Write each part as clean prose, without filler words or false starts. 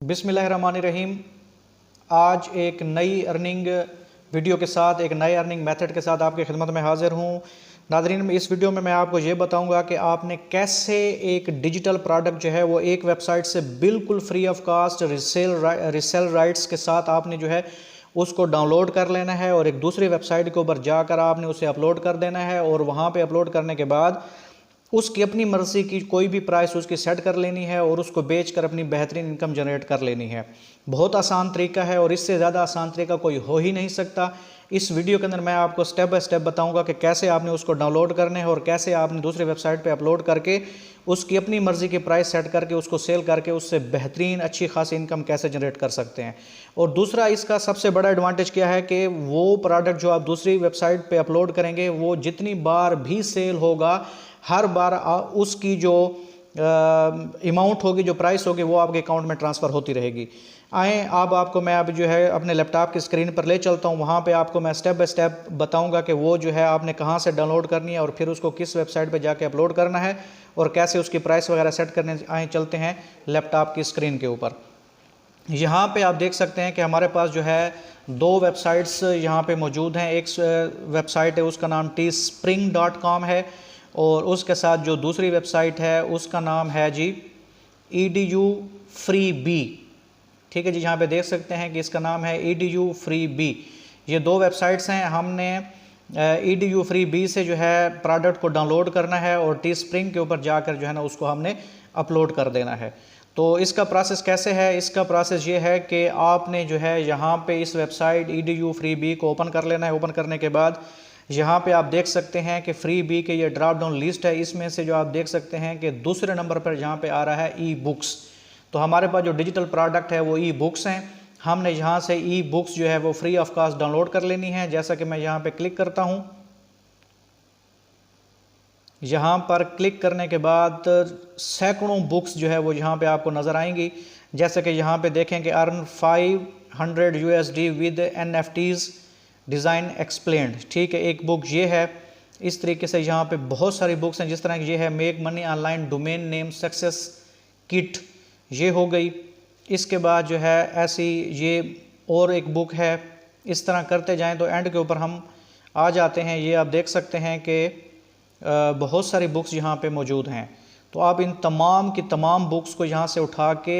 बिस्मिल्लाहिर्रहमानिर्रहीम। आज एक नई अर्निंग वीडियो के साथ, एक नए अर्निंग मेथड के साथ आपकी खिदमत में हाजिर हूँ। नाज़रीन, इस वीडियो में मैं आपको ये बताऊंगा कि आपने कैसे एक डिजिटल प्रोडक्ट जो है वो एक वेबसाइट से बिल्कुल free of cost resell rights के साथ आपने जो है उसको डाउनलोड कर लेना है और एक दूसरी वेबसाइट के ऊपर जाकर आपने उसे अपलोड कर देना है और वहाँ पे अपलोड करने के बाद उसकी अपनी मर्ज़ी की कोई भी प्राइस उसकी सेट कर लेनी है और उसको बेचकर अपनी बेहतरीन इनकम जनरेट कर लेनी है। बहुत आसान तरीका है और इससे ज़्यादा आसान तरीका कोई हो ही नहीं सकता। इस वीडियो के अंदर मैं आपको स्टेप बाय स्टेप बताऊंगा कि कैसे आपने उसको डाउनलोड करने हैं और कैसे आपने दूसरी वेबसाइट पे अपलोड करके उसकी अपनी मर्ज़ी की प्राइस सेट करके उसको सेल करके उससे बेहतरीन अच्छी खासी इनकम कैसे जनरेट कर सकते हैं। और दूसरा, इसका सबसे बड़ा एडवांटेज क्या है कि वो प्रोडक्ट जो आप दूसरी वेबसाइट पे अपलोड करेंगे वो जितनी बार भी सेल होगा, हर बार उसकी जो अमाउंट होगी, जो प्राइस होगी, वो आपके अकाउंट में ट्रांसफ़र होती रहेगी। आए अब आपको मैं अब जो है अपने लैपटॉप की स्क्रीन पर ले चलता हूँ। वहाँ पे आपको मैं स्टेप बाय स्टेप बताऊँगा कि वो जो है आपने कहाँ से डाउनलोड करनी है और फिर उसको किस वेबसाइट पे जाके अपलोड करना है और कैसे उसकी प्राइस वगैरह सेट करने। आए चलते हैं लैपटॉप की स्क्रीन के ऊपर। यहाँ पे आप देख सकते हैं कि हमारे पास जो है दो वेबसाइट्स यहाँ पे मौजूद हैं। एक वेबसाइट है, उसका नाम teespring.com है और उसके साथ जो दूसरी वेबसाइट है उसका नाम है जी edu free b। ठीक है जी, यहाँ पे देख सकते हैं कि इसका नाम है edu free b। ये दो वेबसाइट्स हैं। हमने edu free b से जो है प्रोडक्ट को डाउनलोड करना है और teespring के ऊपर जाकर जो है ना उसको हमने अपलोड कर देना है। तो इसका प्रोसेस कैसे है? इसका प्रोसेस ये है कि आपने जो है यहाँ पे इस वेबसाइट edu free b को ओपन कर लेना है। ओपन करने के बाद यहाँ पे आप देख सकते हैं कि फ्री बी के ये ड्रॉप डाउन लिस्ट है। इसमें से जो आप देख सकते हैं कि दूसरे नंबर पर यहाँ पे आ रहा है ई बुक्स। तो हमारे पास जो डिजिटल प्रोडक्ट है वो ई बुक्स हैं। हमने यहाँ से ई बुक्स जो है वो फ्री ऑफ कास्ट डाउनलोड कर लेनी है। जैसा कि मैं यहाँ पे क्लिक करता हूँ, यहाँ पर क्लिक करने के बाद सैकड़ों बुक्स जो है वो यहाँ पे आपको नज़र आएंगी। जैसे कि यहाँ पे देखें कि earn 500 USD with NFTs design explained. ठीक है, एक बुक ये है। इस तरीके से यहाँ पे बहुत सारी बुक्स हैं। जिस तरह की ये है make money online domain name success kit, ये हो गई। इसके बाद जो है ऐसी ये और एक बुक है। इस तरह करते जाएं तो एंड के ऊपर हम आ जाते हैं। ये आप देख सकते हैं कि बहुत सारी बुक्स यहाँ पे मौजूद हैं। तो आप इन तमाम की तमाम बुक्स को यहाँ से उठा के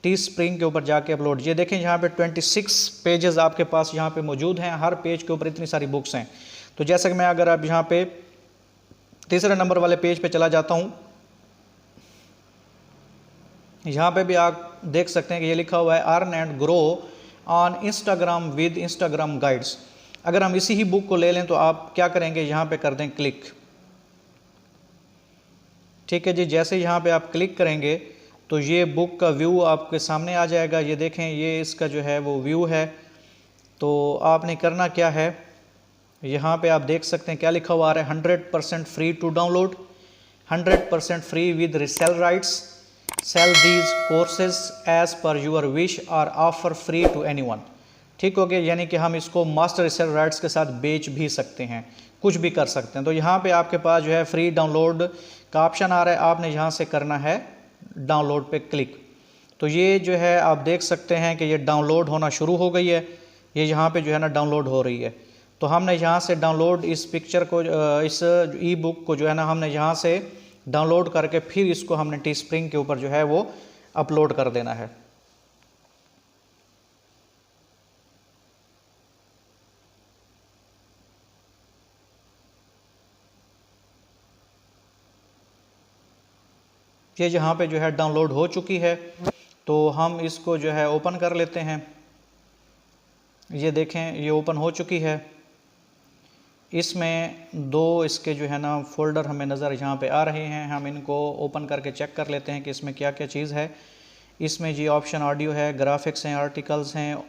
teespring के ऊपर जाके अपलोड। ये देखें यहाँ पे 26 पेजेस आपके पास यहाँ पे मौजूद हैं। हर पेज के ऊपर इतनी सारी बुक्स हैं। तो जैसे कि मैं अगर आप यहाँ पे तीसरे नंबर वाले पेज पे चला जाता हूँ, यहाँ पे भी आप देख सकते हैं कि ये लिखा हुआ है earn and grow on Instagram with Instagram guides. अगर हम इसी ही बुक को ले लें तो आप क्या करेंगे, यहाँ पे कर दें क्लिक। ठीक है जी, जैसे यहाँ पे आप क्लिक करेंगे तो ये बुक का व्यू आपके सामने आ जाएगा। ये देखें, ये इसका जो है वो व्यू है। तो आपने करना क्या है, यहाँ पे आप देख सकते हैं क्या लिखा हुआ आ रहा है, 100% free to download, 100% free with resell rights, sell these courses as per your wish और ऑफर फ्री टू एनीवन। ठीक हो गया, यानी कि हम इसको मास्टर रिसेल राइट्स के साथ बेच भी सकते हैं, कुछ भी कर सकते हैं। तो यहाँ पे आपके पास जो है फ्री डाउनलोड का ऑप्शन आ रहा है। आपने यहाँ से करना है डाउनलोड पे क्लिक। तो ये जो है आप देख सकते हैं कि ये डाउनलोड होना शुरू हो गई है। ये यहाँ पे जो है ना डाउनलोड हो रही है। तो हमने यहाँ से डाउनलोड इस पिक्चर को, इस ई बुक को जो है ना हमने यहाँ से डाउनलोड करके फिर इसको हमने teespring के ऊपर जो है वो अपलोड कर देना है। ये यहाँ पे जो है डाउनलोड हो चुकी है। तो हम इसको जो है ओपन कर लेते हैं। ये देखें, ये ओपन हो चुकी है। इसमें दो इसके जो है ना फोल्डर हमें नज़र यहाँ पे आ रहे हैं। हम इनको ओपन करके चेक कर लेते हैं कि इसमें क्या क्या चीज़ है। इसमें जी ऑप्शन ऑडियो है, ग्राफिक्स हैं, आर्टिकल्स हैं।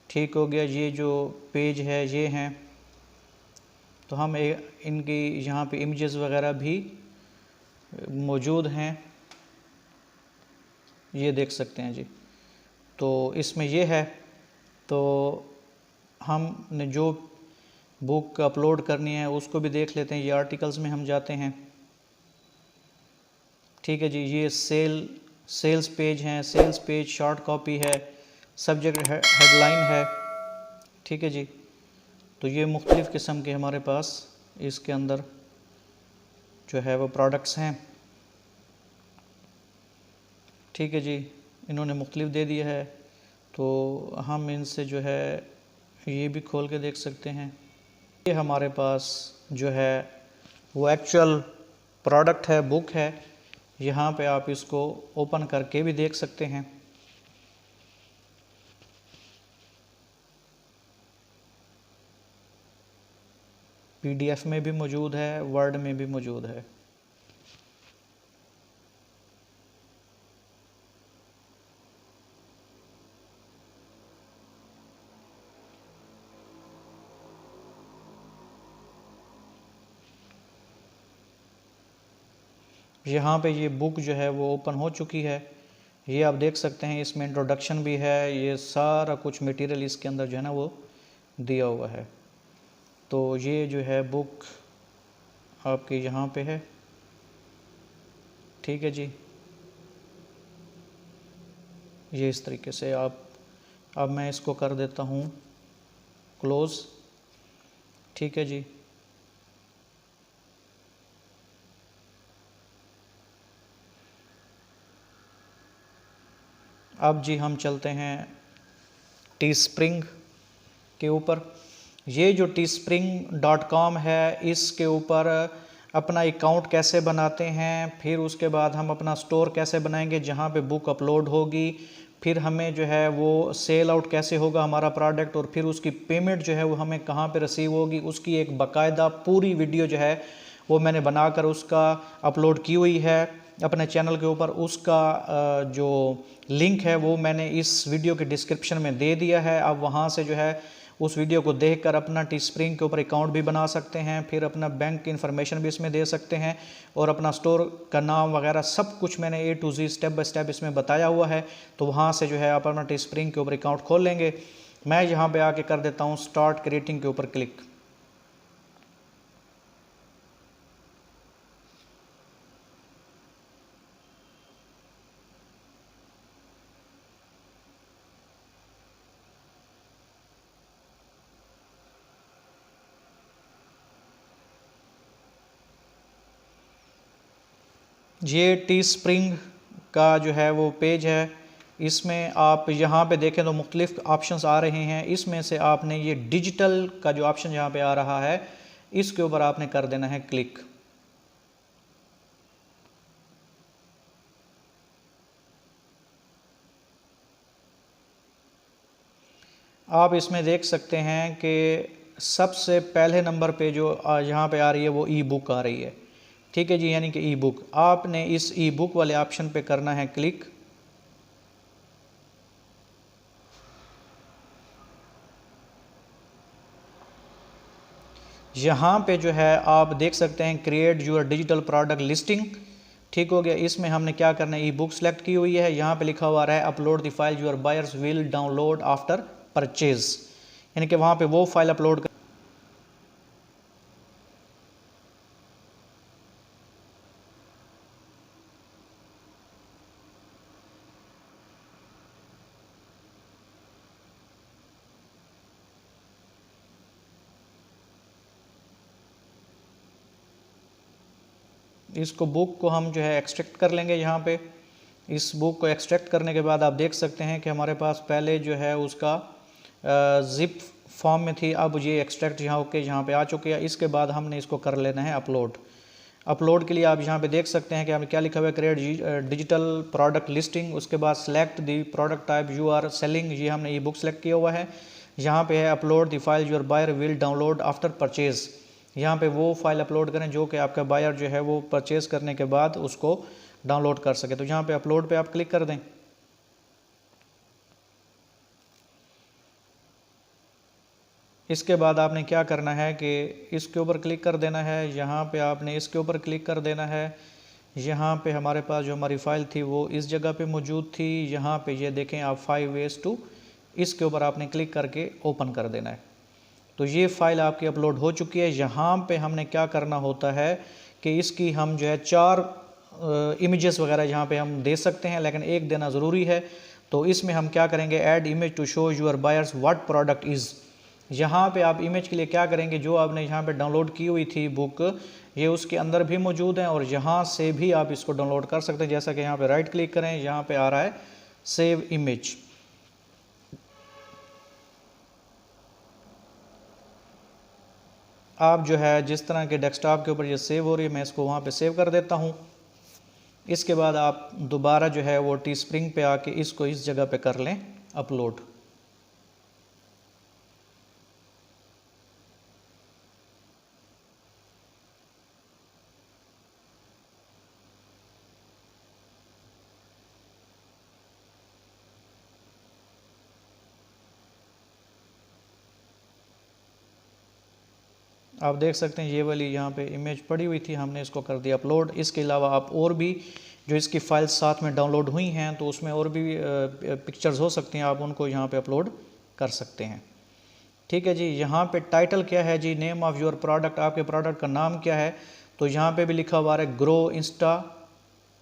ठीक हो गया, ये जो पेज है ये हैं। तो हम इनकी यहाँ पे इमेजेस वगैरह भी मौजूद हैं, ये देख सकते हैं जी। तो इसमें ये है। तो हमने जो बुक अपलोड करनी है उसको भी देख लेते हैं। ये आर्टिकल्स में हम जाते हैं। ठीक है जी, ये सेल सेल्स पेज हैं, सेल्स पेज, शॉर्ट कॉपी है, सब्जेक्ट हेडलाइन है। ठीक है जी, तो ये मुख्तलिफ़ किस्म के हमारे पास इसके अंदर जो है वो प्रोडक्ट्स हैं। ठीक है जी, इन्होंने मुख्तलिफ दे दिया है, तो हम इनसे जो है ये भी खोल के देख सकते हैं। ये हमारे पास जो है वो एक्चुअल प्रोडक्ट है, बुक है। यहाँ पे आप इसको ओपन करके भी देख सकते हैं। PDF में भी मौजूद है, वर्ड में भी मौजूद है। यहाँ पे ये बुक जो है वो ओपन हो चुकी है। ये आप देख सकते हैं, इसमें इंट्रोडक्शन भी है, ये सारा कुछ मटेरियल इसके अंदर जो है ना वो दिया हुआ है। तो ये जो है बुक आपके यहाँ पे है। ठीक है जी, ये इस तरीके से अब मैं इसको कर देता हूँ क्लोज़। ठीक है जी, अब जी हम चलते हैं टीस्प्रिंग के ऊपर। ये जो teespring.com है, इसके ऊपर अपना अकाउंट कैसे बनाते हैं, फिर उसके बाद हम अपना स्टोर कैसे बनाएंगे जहाँ पे बुक अपलोड होगी, फिर हमें जो है वो सेल आउट कैसे होगा हमारा प्रोडक्ट, और फिर उसकी पेमेंट जो है वो हमें कहाँ पे रिसीव होगी, उसकी एक बाकायदा पूरी वीडियो जो है वो मैंने बनाकर उसका अपलोड की हुई है अपने चैनल के ऊपर। उसका जो लिंक है वो मैंने इस वीडियो के डिस्क्रिप्शन में दे दिया है। आप वहाँ से जो है उस वीडियो को देखकर अपना टीस्प्रिंग के ऊपर अकाउंट भी बना सकते हैं, फिर अपना बैंक की इन्फॉर्मेशन भी इसमें दे सकते हैं, और अपना स्टोर का नाम वगैरह सब कुछ मैंने A to Z step by step इसमें बताया हुआ है। तो वहाँ से जो है आप अपना टीस्प्रिंग के ऊपर अकाउंट खोल लेंगे। मैं यहाँ पे आके कर देता हूँ स्टार्ट क्रिएटिंग के ऊपर क्लिक। ये टीस्प्रिंग का जो है वो पेज है। इसमें आप यहाँ पे देखें तो मुख्तलिफ ऑप्शंस आ रहे हैं। इसमें से आपने ये डिजिटल का जो ऑप्शन यहाँ पे आ रहा है, इसके ऊपर आपने कर देना है क्लिक। आप इसमें देख सकते हैं कि सबसे पहले नंबर पे जो यहाँ पे आ रही है वो ई बुक आ रही है। ठीक है जी, यानी कि ई बुक। आपने इस ई बुक वाले ऑप्शन पे करना है क्लिक। यहाँ पे जो है आप देख सकते हैं create your digital product listing. ठीक हो गया। इसमें हमने क्या करना है, ई बुक सेलेक्ट की हुई है। यहाँ पे लिखा हुआ रहा है upload the file your buyers will download after purchase, यानी कि वहाँ पे वो फाइल अपलोड कर। इसको बुक को हम जो है एक्सट्रैक्ट कर लेंगे। यहाँ पे इस बुक को एक्सट्रैक्ट करने के बाद आप देख सकते हैं कि हमारे पास पहले जो है उसका जिप फॉर्म में थी, अब ये एक्सट्रैक्ट यहाँ होके यहाँ पे आ चुके हैं। इसके बाद हमने इसको कर लेना है अपलोड। अपलोड के लिए आप यहाँ पे देख सकते हैं कि हमें क्या लिखा हुआ है, क्रिएट डिजिटल प्रोडक्ट लिस्टिंग। उसके बाद select the product type you are selling, ये हमने ई बुक सेलेक्ट किया हुआ है। यहाँ पे है upload the file your buyer will download after purchase, यहाँ पे वो फाइल अपलोड करें जो कि आपका बायर जो है वो परचेज करने के बाद उसको डाउनलोड कर सके। तो यहाँ पे अपलोड पे आप क्लिक कर दें। इसके बाद आपने क्या करना है कि इसके ऊपर क्लिक कर देना है। यहाँ पे आपने इसके ऊपर क्लिक कर देना है। यहाँ पे हमारे पास जो हमारी फ़ाइल थी वो इस जगह पे मौजूद थी। यहाँ पे ये देखें आप 5 ways to, इसके ऊपर आपने क्लिक करके ओपन कर देना है। तो ये फ़ाइल आपकी अपलोड हो चुकी है। यहाँ पे हमने क्या करना होता है कि इसकी हम जो है 4 इमेजेस वगैरह यहाँ पे हम दे सकते हैं, लेकिन एक देना ज़रूरी है। तो इसमें हम क्या करेंगे, add image to show your buyers what product is. यहाँ पे आप इमेज के लिए क्या करेंगे, जो आपने यहाँ पे डाउनलोड की हुई थी बुक, ये उसके अंदर भी मौजूद है और यहाँ से भी आप इसको डाउनलोड कर सकते हैं। जैसा कि यहाँ पे राइट क्लिक करें, यहाँ पे आ रहा है सेव इमेज। आप जो है जिस तरह के डेस्कटॉप के ऊपर ये सेव हो रही है, मैं इसको वहाँ पे सेव कर देता हूँ। इसके बाद आप दोबारा जो है वो टी स्प्रिंग पे आके इसको इस जगह पे कर लें अपलोड। आप देख सकते हैं ये वाली यहाँ पे इमेज पड़ी हुई थी, हमने इसको कर दिया अपलोड। इसके अलावा आप और भी जो इसकी फ़ाइल्स साथ में डाउनलोड हुई हैं तो उसमें और भी पिक्चर्स हो सकती हैं, आप उनको यहाँ पे अपलोड कर सकते हैं। ठीक है जी। यहाँ पे टाइटल क्या है जी, नेम ऑफ़ योर प्रोडक्ट, आपके प्रोडक्ट का नाम क्या है, तो यहाँ पे भी लिखा हुआ है ग्रो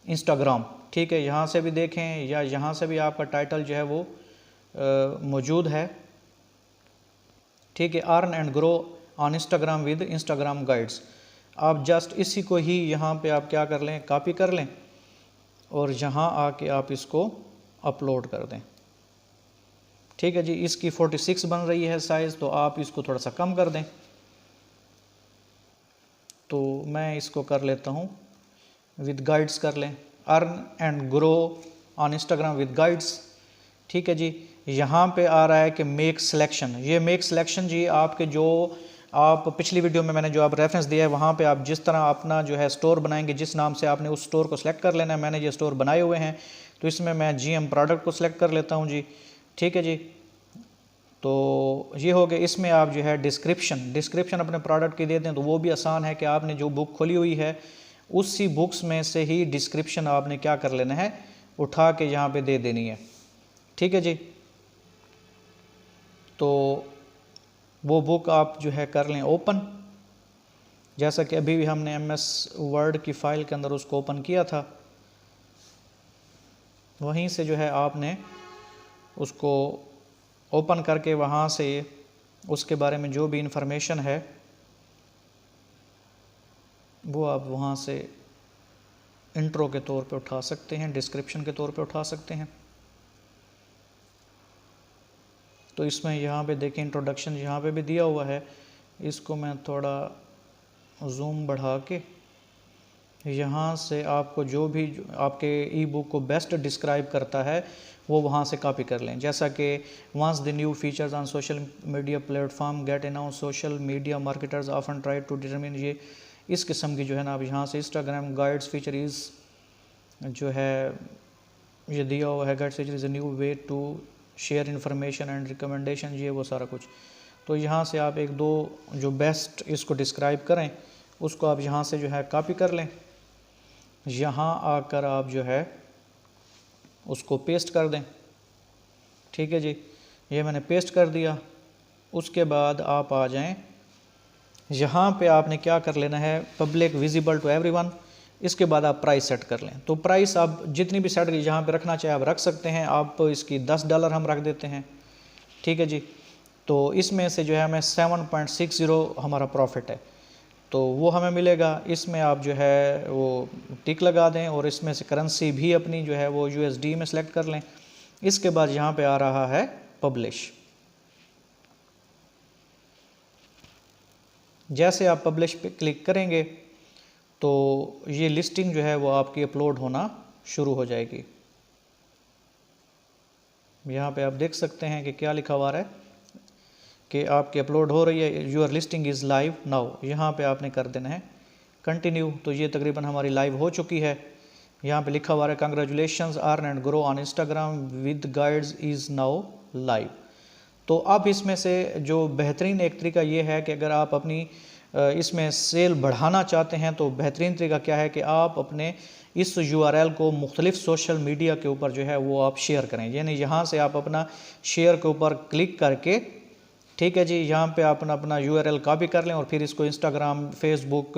इंस्टाग्राम। ठीक है, यहाँ से भी देखें या यहाँ से भी आपका टाइटल जो है वो मौजूद है। ठीक है, earn and grow on Instagram with Instagram guides. आप जस्ट इसी को ही यहाँ पे आप क्या कर लें, कॉपी कर लें और यहाँ आके आप इसको अपलोड कर दें। ठीक है जी। इसकी 46 बन रही है साइज़, तो आप इसको थोड़ा सा कम कर दें। तो मैं इसको कर लेता हूँ विद गाइड्स कर लें, earn and grow on Instagram with guides. ठीक है जी। यहाँ पे आ रहा है कि मेक सिलेक्शन। ये मेक सिलेक्शन जी आपके जो आप पिछली वीडियो में मैंने जो आप रेफरेंस दिया है, वहाँ पे आप जिस तरह अपना जो है स्टोर बनाएंगे, जिस नाम से आपने उस स्टोर को सिलेक्ट कर लेना है। मैंने ये स्टोर बनाए हुए हैं, तो इसमें मैं GM प्रोडक्ट को सिलेक्ट कर लेता हूँ जी। ठीक है जी। तो ये हो गया। इसमें आप जो है डिस्क्रिप्शन अपने प्रोडक्ट की दे दें, तो वो भी आसान है कि आपने जो बुक खोली हुई है उसी बुक्स में से ही डिस्क्रिप्शन आपने क्या कर लेना है, उठा के यहाँ पे दे देनी है। ठीक है जी। तो वो बुक आप जो है कर लें ओपन, जैसा कि अभी भी हमने MS वर्ड की फ़ाइल के अंदर उसको ओपन किया था। वहीं से जो है आपने उसको ओपन करके वहाँ से उसके बारे में जो भी इंफॉर्मेशन है वो आप वहाँ से इंट्रो के तौर पे उठा सकते हैं, डिस्क्रिप्शन के तौर पे उठा सकते हैं। तो इसमें यहाँ पे देखें इंट्रोडक्शन यहाँ पे भी दिया हुआ है। इसको मैं थोड़ा जूम बढ़ा के यहाँ से आपको जो भी आपके ई बुक को बेस्ट डिस्क्राइब करता है वो वहाँ से कॉपी कर लें। जैसा कि once the new features on social media platform get announce, social media marketers often try to determine, ये इस किस्म की जो है ना, अब यहाँ से इंस्टाग्राम गाइड्स फीचर इज़ जो है ये दिया हुआ है। Guides feature is a new way to share information and recommendation, ये वो सारा कुछ। तो यहाँ से आप एक दो जो बेस्ट इसको डिस्क्राइब करें उसको आप यहाँ से जो है कॉपी कर लें। यहाँ आकर आप जो है उसको पेस्ट कर दें। ठीक है जी। ये मैंने पेस्ट कर दिया। उसके बाद आप आ जाएं, यहाँ पे आपने क्या कर लेना है, पब्लिक विजिबल टू एवरीवन। इसके बाद आप प्राइस सेट कर लें। तो प्राइस आप जितनी भी सेट जहाँ पे रखना चाहे आप रख सकते हैं। आप इसकी $10 हम रख देते हैं। ठीक है जी। तो इसमें से जो है हमें 7.60 हमारा प्रॉफिट है, तो वो हमें मिलेगा। इसमें आप जो है वो टिक लगा दें और इसमें से करेंसी भी अपनी जो है वो USD में सेलेक्ट कर लें। इसके बाद यहाँ पे आ रहा है पब्लिश। जैसे आप पब्लिश पे क्लिक करेंगे तो ये लिस्टिंग जो है वो आपकी अपलोड होना शुरू हो जाएगी। यहाँ पे आप देख सकते हैं कि क्या लिखा हुआ है कि आपकी अपलोड हो रही है, your listing is live now. यहाँ पे आपने कर देना है कंटिन्यू। तो ये तकरीबन हमारी लाइव हो चुकी है। यहाँ पे लिखा हुआ है congratulations, earn and grow on Instagram with guides is now live. तो अब इसमें से जो बेहतरीन एक तरीका ये है कि अगर आप अपनी इसमें सेल बढ़ाना चाहते हैं तो बेहतरीन तरीका क्या है कि आप अपने इस URL को मुख्तलिफ सोशल मीडिया के ऊपर जो है वो आप शेयर करें। यानी यहाँ से आप अपना शेयर के ऊपर क्लिक करके ठीक है जी। यहाँ पे आप अपना URL कॉपी कर लें और फिर इसको इंस्टाग्राम, फेसबुक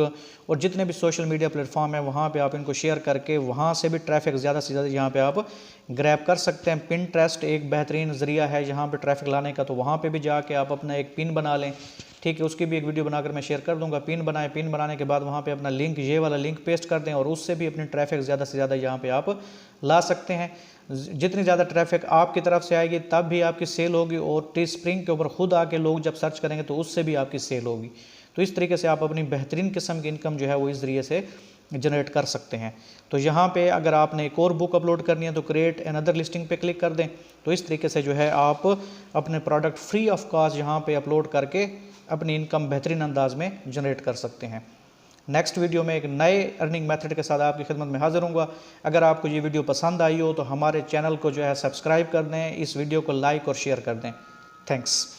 और जितने भी सोशल मीडिया प्लेटफॉर्म है वहाँ पे आप इनको शेयर करके वहाँ से भी ट्रैफिक ज़्यादा से ज़्यादा यहाँ पे आप ग्रैब कर सकते हैं। पिनट्रेस्ट एक बेहतरीन ज़रिया है यहाँ पे ट्रैफिक लाने का, तो वहाँ पे भी जाके आप अपना एक पिन बना लें। ठीक है, उसकी भी एक वीडियो बनाकर मैं शेयर कर दूंगा। पिन बनाएं, पिन बनाने के बाद वहाँ पे अपना लिंक, ये वाला लिंक पेस्ट कर दें और उससे भी अपनी ट्रैफिक ज़्यादा से ज़्यादा यहाँ पे आप ला सकते हैं। जितनी ज़्यादा ट्रैफिक आपकी तरफ से आएगी तब भी आपकी सेल होगी, और टी स्प्रिंग के ऊपर खुद आके लोग जब सर्च करेंगे तो उससे भी आपकी सेल होगी। तो इस तरीके से आप अपनी बेहतरीन किस्म की इनकम जो है वो इस ज़रिए से जनरेट कर सकते हैं। तो यहाँ पे अगर आपने एक और बुक अपलोड करनी है तो क्रिएट अनदर लिस्टिंग पे क्लिक कर दें। तो इस तरीके से जो है आप अपने प्रोडक्ट फ्री ऑफ कॉस्ट यहाँ पे अपलोड करके अपनी इनकम बेहतरीन अंदाज में जनरेट कर सकते हैं। नेक्स्ट वीडियो में एक नए अर्निंग मेथड के साथ आपकी खिदमत में हाजिर होऊंगा। अगर आपको ये वीडियो पसंद आई हो तो हमारे चैनल को जो है सब्सक्राइब कर दें, इस वीडियो को लाइक और शेयर कर दें। थैंक्स।